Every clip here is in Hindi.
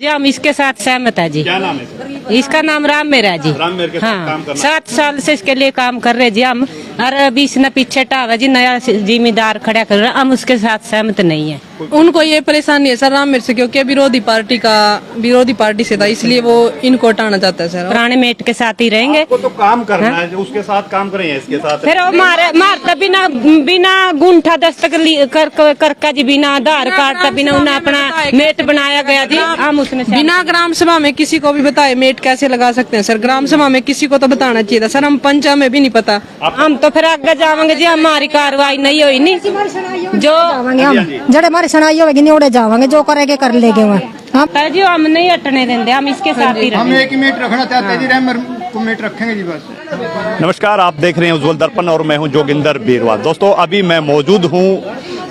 जी हम इसके साथ सहमत है जी। क्या नाम है इसका? इसका नाम राम मेरा जी। राम मेर के साथ काम करना। 7 साल से इसके लिए काम कर रहे जी हम। और अभी इसने पीछे टावा जी नया जिम्मेदार खड़ा कर रहा, हम उसके साथ सहमत नहीं है। उनको ये परेशानी है सर राम मेर से, क्योंकि विरोधी पार्टी से था, इसलिए वो इनको हटाना चाहता है सर। पुराने मेट के साथ ही रहेंगे। आपको तो काम करना है, उसके साथ काम करेंगे इसके साथ। फिर वो मारता बिना गुंठा दस्तक करका जी, बिना आधार कार्ड का, बिना उन्हें अपना मेट बनाया गया जी। हम उसने बिना ग्राम सभा में किसी को भी बताए मेट कैसे लगा सकते हैं सर? ग्राम सभा में किसी को तो बताना चाहिए था सर। हम पंचा में भी नहीं पता। हम तो फिर आगे जावांगे जी, हमारी कार्रवाई नहीं हुई नहीं जो जड़े हमारी सुनाई होगी नहीं उड़े जावांगे, जो करेंगे कर लेंगे वहाँ। जी हम नहीं हटने देंगे, हम इसके साथ ही हम रहेंगे। एक ही मिनट रखना चाहते हैं जी, रैमर को मिनट रखेंगे जी बस। नमस्कार, आप देख रहे हैं उज्ज्वल दर्पण और मैं हूं जोगिंदर बीरवाल। दोस्तों अभी मैं मौजूद हूं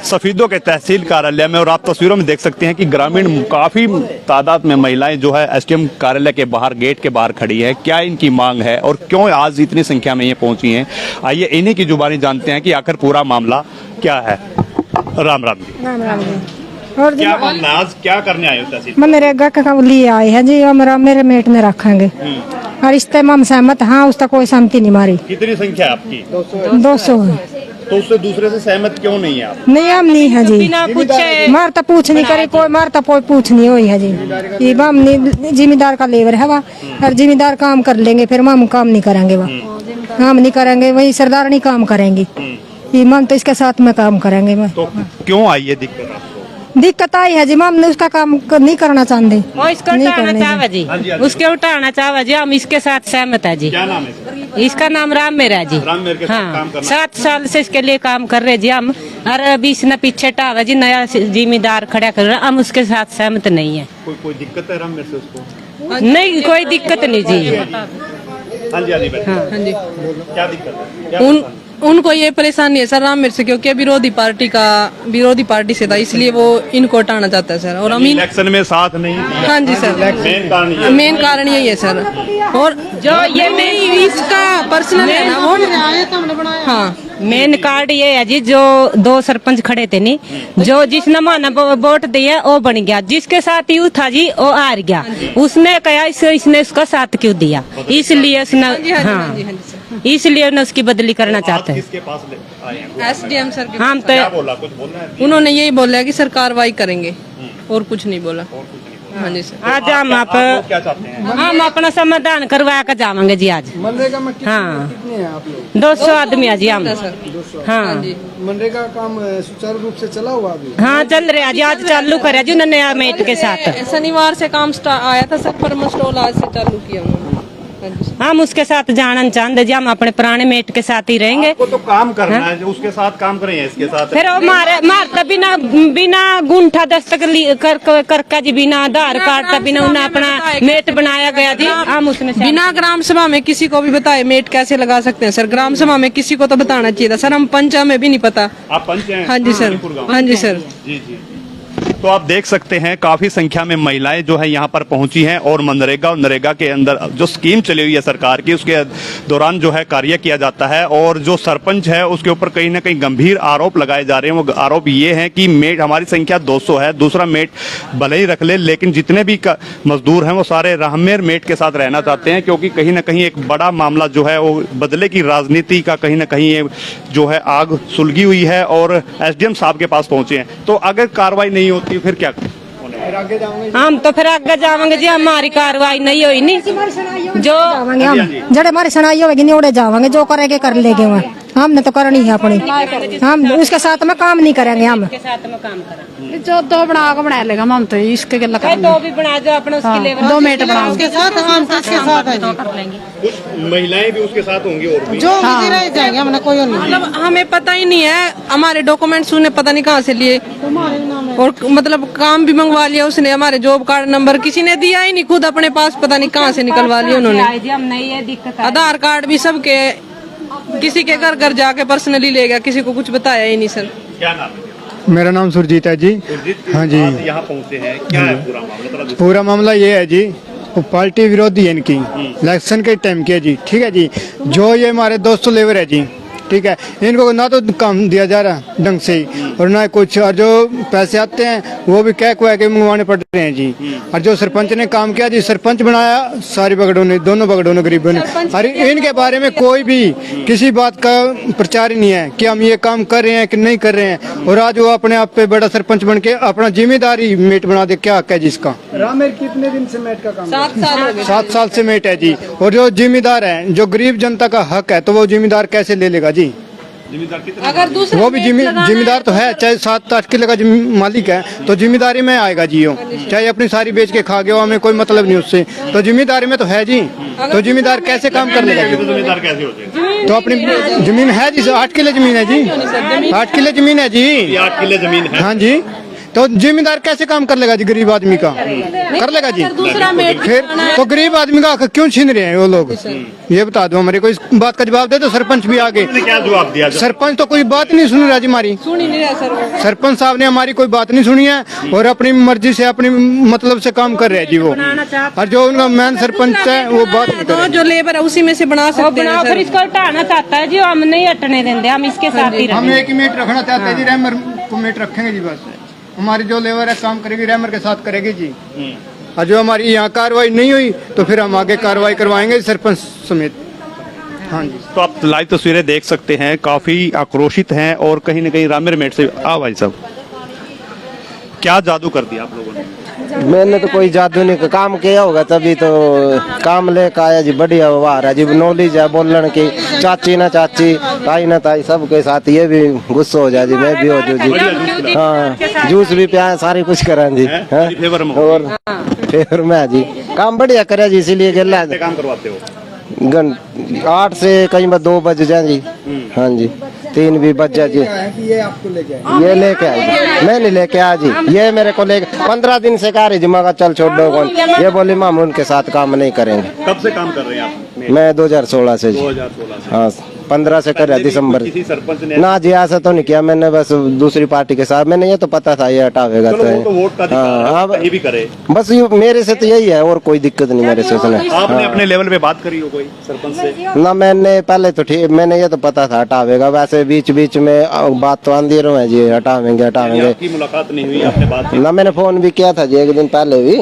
सफीदों के तहसील कार्यालय में और आप तस्वीरों में देख सकते हैं कि ग्रामीण काफी तादाद में महिलाएं जो है एसडीएम कार्यालय के बाहर गेट के बाहर खड़ी है। क्या इनकी मांग है और क्यों आज इतनी संख्या में ये पहुंची हैं, आइए इन्हीं की जुबानी जानते हैं कि आखिर पूरा मामला क्या है। राम राम जी। राम राम जी। और क्या मामला, आज क्या करने आए हो तहसील? मनरेगा का लिए आए हैं जी, हमारा मेरे मेट में रखेंगे और इस पे हम सहमत। हाँ, उसका कोई सहमति नहीं मारी। कितनी संख्या है आपकी? 200 तो उससे दूसरे से सहमत क्यों नहीं है आप? नहीं, हम नहीं है जी। बिना पूछे मारता पूछ नहीं करी कोई, मारता कोई पूछ नहीं हुई है जी। ये हम जिम्मेदार का लेवर है वह, और जिम्मेदार काम कर लेंगे, फिर हम काम नहीं करेंगे वह। हम नहीं करेंगे, वही सरदार नहीं काम करेंगी। ये मन तो इसके साथ में काम करेंगे। तो क्यों आई है दिक्कत आपको? दिक्कत आई है जी, हम उसका काम नहीं करना चाहते। वो इसको नहीं उठाना करने चाहवा जी, हाँ जी, हाँ जी। उसके उठाना चाहवा जी, हम इसके साथ सहमत है जी। क्या नाम है इसका? इसका नाम राम मेरा जी। राम मेर के साथ काम करना। 7 साल से इसके लिए काम कर रहे जी हम। और अभी इसने पीछे टावा जी नया जिम्मेदार खड़ा कर रहा, हम उसके साथ सहमत नहीं है। कोई दिक्कत है राम मेर से उसको? नहीं, कोई दिक्कत नहीं जी। हाँ जी, हाँ जी बेटा। हाँ जी। क्या दिक्कत है? क्या परेशानी? उनको ये परेशानी है सर राम मेर से, क्योंकि विरोधी पार्टी से था, इसलिए वो इनको हटाना चाहता है सर। और हम इलेक्शन में साथ नहीं दिया। हाँ जी सर, मेन कारण ये है। मेन कारण यही है सर। और जो ये नहीं, इसका पर्सनल है ना वो। हाँ, मेन कार्ड ये है जी, जो 2 सरपंच खड़े थे नहीं, जो जिसने माना वोट दिया वो बन गया, जिसके साथ यू था जी वो हार गया। उसने कहा इसने उसका साथ क्यों दिया, इसलिए उसने हाँ इसलिए उन्हें उसकी बदली करना चाहते हैं। किसके पास आए हैं? एसडीएम सर के हम तो क्या बोला, कुछ बोलना है? उन्होंने यही बोला है कि सर कार्रवाई करेंगे, और कुछ नहीं बोला। हाँ जी सर। आज हम आप क्या चाहते हैं? हम अपना समाधान करवा कर जावांगे जी आज। मनरेगा में हाँ कितने हैं आप लोग? 200 आदमी है जी हम। 200। हाँ मनरेगा काम सुचारू रूप से चला हुआ अभी? हाँ चल रहा है जी, आज चालू करा जी उन्होंने नया मेट के साथ। शनिवार से काम आया था सर, पर स्टॉल आज से चालू किया उन्होंने। हाँ जी सर। हम उसके साथ जाना चाहते जी, हम अपने पुराने मेट के साथ ही रहेंगे। आपको तो काम करना है, उसके साथ काम करेंगे इसके साथ। फिर वो मारता बिना गुंठा दस्तक करका जी, बिना आधार कार्ड का, बिना उन्हें अपना मेट बनाया गया जी। हम उसने बिना ग्राम सभा में किसी को भी बताए मेट कैसे लगा सकते हैं सर? ग्राम सभा में किसी को तो बताना चाहिए था सर। हम पंचा में भी नहीं पता। आप पंच हैं? हाँ जी सर, हाँ जी सर। जी जी। तो आप देख सकते हैं काफी संख्या में महिलाएं जो है यहाँ पर पहुंची हैं और मनरेगा और नरेगा के अंदर जो स्कीम चली हुई है सरकार की, उसके दौरान जो है कार्य किया जाता है। और जो सरपंच है उसके ऊपर कहीं ना कहीं गंभीर आरोप लगाए जा रहे हैं। वो आरोप ये है कि मेट हमारी संख्या 200 है, दूसरा मेट भले ही रख ले, लेकिन जितने भी मजदूर हैं वो सारे राहमेर मेट के साथ रहना चाहते हैं, क्योंकि कहीं ना कहीं एक बड़ा मामला जो है वो बदले की राजनीति का कहीं ना कहीं ये जो है आग सुलगी हुई है और एसडीएम साहब के पास पहुंचे हैं। तो अगर कार्रवाई नहीं होती फिर क्या? हम तो फिर आगे जावांगे जी, हमारी कार्रवाई नहीं हुई नहीं जो जावांगे हम, जड़े हमारी सुनाई होगी नहीं उड़े जावांगे, जो करेंगे कर लेंगे वहाँ। हमने तो करनी है अपनी, हम उसके साथ में काम नहीं करेंगे। हम के साथ में काम करें, जो 2 बना लेगा हम तो इसके गला भाई 2 भी बना दो अपने उसके लेवल 2 मिनट बना उसके साथ हम इसके साथ है जी। कर लेंगे। कुछ महिलाएं भी उसके साथ होंगी और भी। जो किसी रह जाएंगे हमने कोई नहीं। मतलब हमें पता ही नहीं है, हमारे डॉक्यूमेंट्स उन्हें पता नहीं कहाँ से लिए, और मतलब काम भी मंगवा लिया उसने। हमारे जॉब कार्ड नंबर किसी ने दिया ही नहीं, खुद अपने पास पता नहीं कहाँ से निकलवा लिया उन्होंने। हम नहीं है दिक्कत है। आधार कार्ड भी सबके, किसी के घर जाके पर्सनली ले गया, किसी को कुछ बताया ही नहीं सर। क्या नाम है? मेरा नाम सुरजीत है जी। हाँ जी। आज यहाँ पहुँचे हैं, क्या है पूरा मामला? पूरा मामला ये है जी, वो पार्टी विरोधी है इनकी, इलेक्शन के टाइम की है जी। ठीक है जी, जो ये हमारे 200 लेबर है जी, ठीक है, इनको ना तो काम दिया जा रहा ढंग से ही और ना कुछ, और जो पैसे आते हैं वो भी कह के मंगवाने पड़ रहे हैं जी। और जो सरपंच ने काम किया जी, सरपंच बनाया सारी बगड़ों ने, दोनों बगड़ों ने, गरीबों ने, और इनके बारे में कोई भी किसी बात का प्रचार ही नहीं है कि हम ये काम कर रहे हैं कि नहीं कर रहे हैं। और आज वो अपने आप पे बड़ा सरपंच बन के अपना जिम्मेदारी मेट बना दे, क्या हक है जिसका। रामेर कितने दिन से मेट का काम 7 साल हो गए। 7 साल से मेट है जी। और जो जिम्मेदार है, जो गरीब जनता का हक है, तो वो जिम्मेदार कैसे ले लेगा जी। अगर दूसरे वो भी जिम्मेदार तो है, चाहे 7-8 किलो का मालिक है तो जिम्मेदारी में आएगा जी। वो चाहे अपनी सारी बेच के खा गया, हमें कोई मतलब नहीं उससे, तो जिम्मेदारी में तो है जी। तो जिम्मेदार कैसे काम कर लेगा जी? जिम्मेदार कैसे होते हैं? तो अपनी जमीन है जी, 8 किलो जमीन है जी, 8 किलो जमीन है जी, 8 किले जमीन है। हाँ जी। तो जिम्मेदार कैसे काम कर लेगा जी? गरीब आदमी का कर लेगा जी? दूसरा मेट फिर तो गरीब आदमी का हक क्यों छीन रहे हैं वो लोग? ये बता दो हमारे को, इस बात का जवाब दे दो। सरपंच भी आगे, क्या जवाब दिया? सरपंच तो कोई बात नहीं सुन रहा जी हमारी। सुन ही नहीं रहा सर। सरपंच साहब ने हमारी कोई बात नहीं सुनी है और अपनी मर्जी से, अपनी मतलब से काम कर रहे हैं जी वो। और जो उनका मैन सरपंच है वो बात नहीं कर रहे। जो लेबर है उसी में से बना सकते हैं बनाओ, सर। फिर इसको हटाना चाहता है जी, हम नहीं हटने देंगे, हम इसके साथ ही हम रहेंगे। एक ही मेट रखना चाहते हैं जी, रैमर को मेट रखेंगे जी बस। हमारी जो लेबर है काम करेगी रैमर के साथ करेगी जी। और जो हमारी यहाँ कार्रवाई नहीं हुई तो फिर हम आगे कार्रवाई करवाएंगे सरपंच समेत। हाँ जी। तो आप लाइव तस्वीरें देख सकते हैं, काफी आक्रोशित हैं और कहीं ना कहीं रामेर मेट से भाई साहब, क्या जादू कर दिया आप लोगों ने? मैंने तो कोई जादू नहीं काम किया होगा तभी तो काम लेकर आया जी। बढ़िया व्यवहार है जी, नॉलेज है बोलने की, चाची ना चाची, ताई ना ताई, सबके साथ। ये भी गुस्सा हो जाए जी, मैं भी हो जाऊँ जी। हाँ, जूस भी पिया, सारी कुछ करा जी। हाँ? फेवर में और फेवर में जी काम बढ़िया करे जी, इसीलिए गला काम करवाते हो? 8 से कहीं बार 2 बज जाए जी। हाँ जी, 3 भी बज जाए जी। ये आपको लेके आए? ये लेके आए जी, मैं नहीं लेके आया जी, ये मेरे को लेके 15 दिन से कह रही जी। मैं चल छोड़ दो कौन, ये बोली माम उनके साथ काम नहीं करेंगे। कब से काम कर रहे हैं आप? मैं 2016 से जी। 2016 से। हाँ, 15 से कर रहा दिसंबर। किसी सरपंच ने ना जी ऐसा तो नहीं किया मैंने, बस दूसरी पार्टी के साथ। मैंने ये तो पता था ये हटावेगा चलो, वो तो वोट का अधिकार है, अब कहीं भी करे। बस मेरे से तो यही है और कोई दिक्कत नहीं मेरे से उसने। आपने अपने लेवल पे बात करी हो कोई सरपंच से? ना मैंने पहले तो ठीक, मैंने ये तो पता था हटावेगा, वैसे बीच बीच में बात तो आंधी रहो है जी, हटावेंगे हटावेंगे। आपकी मुलाकात नहीं हुई, आपने बात ना मैंने फोन भी किया था जी 1 दिन पहले भी,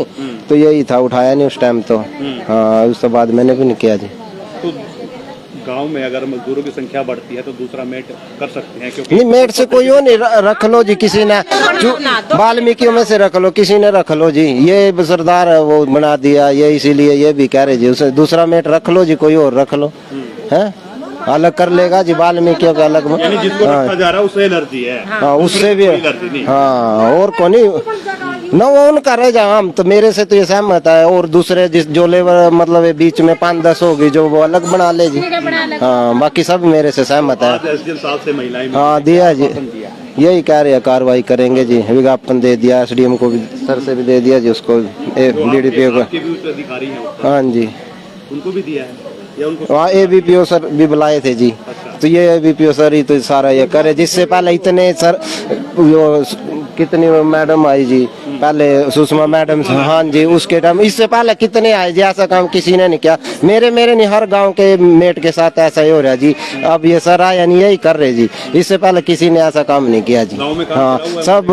तो यही था, उठाया नहीं उस टाइम तो। हाँ, उसके बाद मैंने भी नहीं किया जी। तो गांव में अगर मजदूरों की संख्या बढ़ती है तो दूसरा मेट कर सकते हैं, क्योंकि नहीं मेट से कोई हो नहीं, रख लो जी किसी ने, वाल्मीकियों में से रख लो, किसी ने रख लो जी। ये सरदार है वो बना दिया ये, इसीलिए ये भी कह रहे जी उसे दूसरा मेट रख लो जी, कोई और रख लो, है अलग कर लेगा जी वाल्मीकियों का अलग। यानी जिसको रखा जा रहा है उससे एलर्जी है। हाँ, उससे भी एलर्जी नहीं। हाँ, और को नहीं ना वो उनका रह जा। हम तो मेरे से तो ये सहमत है, और दूसरे जिस जो लेबर मतलब ये बीच में 5-10 होगी जो वो अलग बना ले जी। हाँ, बाकी सब मेरे से सहमत है। आज एसडीएम साहब से महिलाएं हाँ दिया जी, यही कह रहे हैं कार्रवाई करेंगे जी। विज्ञापन दे दिया एसडीएम को भी, सर से भी दे दिया जी उसको, बीडीपीओ को। आपके भी उच्च अधिकारी हैं वो? हाँ जी, उनको भी दिया है या उनको? वहाँ एबीपीओ सर भी बुलाए थे जी। तो ये एबीपीओ सर ही तो सारा ये करे। जिससे पहले इतने सर कितनी मैडम आई जी, पहले सुषमा मैडम, हाँ जी, उसके टाइम इससे पहले कितने आए जी, ऐसा काम किसी ने नहीं किया। मेरे नहीं, हर गांव के मेट के साथ ऐसा ही हो रहा जी। अब ये सर आया नहीं, यही कर रहे जी, इससे पहले किसी ने ऐसा काम नहीं किया जी। हाँ, सब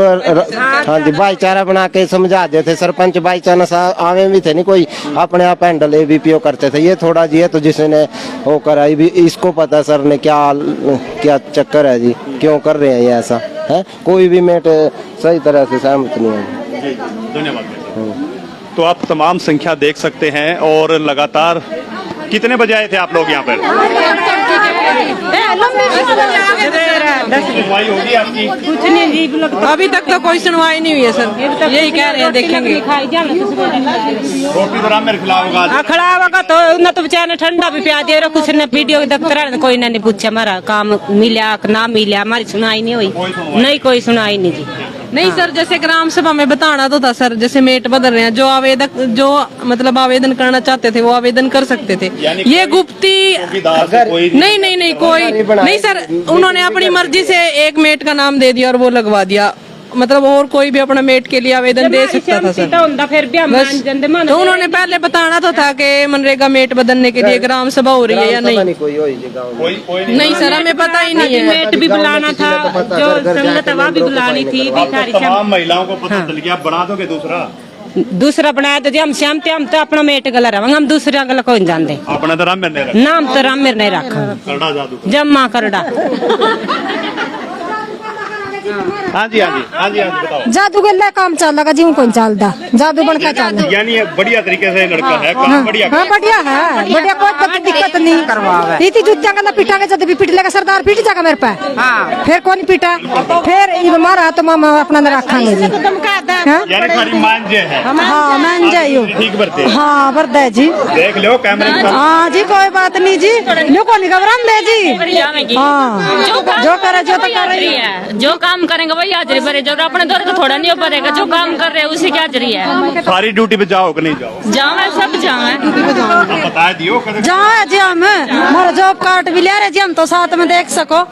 हाँ जी, भाईचारा बना के समझा देते। सरपंच भाईचारा आवे भी थे नहीं, कोई अपने आप हैंडल एबीपीओ करते थे। ये थोड़ा जी है तो जिसने वो कराई भी, इसको पता सर ने क्या चक्कर है जी, क्यों कर रहे हैं ये ऐसा है। कोई भी मेट सही तरह से सहमत नहीं है। धन्यवाद। तो आप तमाम संख्या देख सकते हैं और लगातार कितने बजे आए थे आप लोग यहाँ पर? सुनवाई होगी आपकी? कुछ नहीं जी, अभी तक तो कोई सुनवाई नहीं हुई है सर, यही कह रहे हैं देखेंगे। रोटी तो राम मेरे खिलाफ होगा आज। खड़ा होगा तो न तो बेचारे ठंडा भी पिया दे रहा, कुछ ने वीडियो दफ्तर कोई ने नहीं पूछा हमारा काम मिला ना मिला, हमारी सुनाई नहीं हुई, नहीं कोई सुनाई नहीं जी। नहीं सर, जैसे ग्राम सभा में बताना तो था सर, जैसे मेट बदल रहे हैं, जो आवेदक जो मतलब आवेदन करना चाहते थे वो आवेदन कर सकते थे। ये गुप्ती नहीं कोई नहीं सर, उन्होंने अपनी मर्जी से एक मेट का नाम दे दिया और वो लगवा दिया। मतलब और कोई भी अपना मेट के लिए आवेदन दे सकता था सर। फिर भी हम बस तो उन्होंने पहले बताना तो था कि मनरेगा मेट बदलने के लिए ग्राम सभा हो रही है या नहीं। नहीं सर, हमें पता ही नहीं है। मेट भी बुलाना था, जो संगत हवा भी बुलानी थी, तमाम महिलाओं को पता चल गया, बना दोगे दूसरा बनाया तो जी हम श्याम ते हम तो अपना मेट गला रहा हम दूसरा गला कोई नहीं जानते। अपना तो राम मेरे नाम तो राम मेरे नहीं रखा, करड़ा जादू जम्मा करड़ा। हाँ जी हाँ जी हाँ जी हाँ जी बताओ। जादू के लिए काम चल लगा जी कौन चलता जादू बन का चल। यानी ये बढ़िया तरीके से लड़का है, काम बढ़िया हाँ बढ़िया है, बढ़िया कोई दिक्कत नहीं। इतनी जुत्तियां गला पिटा के जब भी पिट लेगा सरदार पिट जाएगा मेरे पे, फिर कौन पिटा, फिर ये मारा तो मामा अपना न रखेंगे जी। यानी सारी मांझे है। हाँ मान जाइयो, ठीक बरते। हाँ बरदा है जी, देख लो कैमरे में। हाँ जी कोई बात नहीं जी, लो को नहीं घबरा ले जी। हाँ जो करे जो तो कर रही है, जो काम करेंगे वही हाजिरी भरे, जो अपने दौर तो थोड़ा नहीं भरेगा, जो काम कर रहे हैं उसी की हाजिरी है। सारी ड्यूटी पे जाओ कि नहीं जाओ? जाओ सब जाओ, बता दियो जहाँ जी हम हमारा जॉब कार्ड भी ले रहे जी हम तो साथ में देख सको।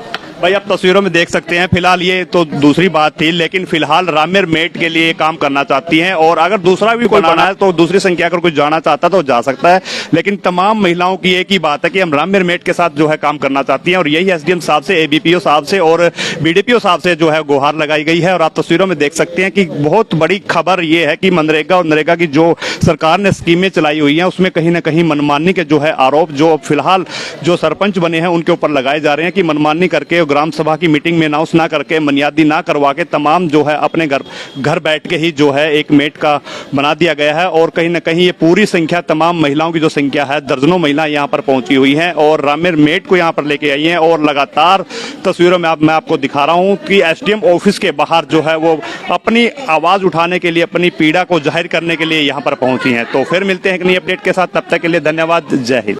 भाई आप तस्वीरों में देख सकते हैं। फिलहाल ये तो दूसरी बात थी, लेकिन फिलहाल रामेर मेट के लिए काम करना चाहती हैं और अगर दूसरा भी कोई बना है तो दूसरी संख्या अगर कोई जाना चाहता तो जा सकता है, लेकिन तमाम महिलाओं की एक ही बात है कि हम रामेर मेट के साथ जो है काम करना चाहती हैं और यही एसडीएम साहब से, एबीपीओ साहब से और बीडीपीओ साहब से जो है गुहार लगाई गई है। और आप तस्वीरों में देख सकते हैं कि बहुत बड़ी खबर ये है कि मनरेगा और नरेगा की जो सरकार ने स्कीमें चलाई हुई हैं उसमें कहीं ना कहीं मनमानी के जो है आरोप जो फिलहाल जो सरपंच बने हैं उनके ऊपर लगाए जा रहे हैं कि मनमानी करके ग्राम सभा की मीटिंग में अनाउंस ना करके, मनियादी ना करवा के तमाम जो है अपने घर बैठ के ही जो है एक मेट का बना दिया गया है। और कहीं ना कहीं ये पूरी संख्या, तमाम महिलाओं की जो संख्या है, दर्जनों महिलाएं यहाँ पर पहुंची हुई हैं और रामेर मेट को यहाँ पर लेके आई हैं। और लगातार तस्वीरों में मैं आपको दिखा रहा हूँ कि एसडीएम ऑफिस के बाहर जो है वो अपनी आवाज उठाने के लिए, अपनी पीड़ा को जाहिर करने के लिए यहाँ पर पहुंची हैं। तो फिर मिलते हैं एक नई अपडेट के साथ, तब तक के लिए धन्यवाद, जय हिंद।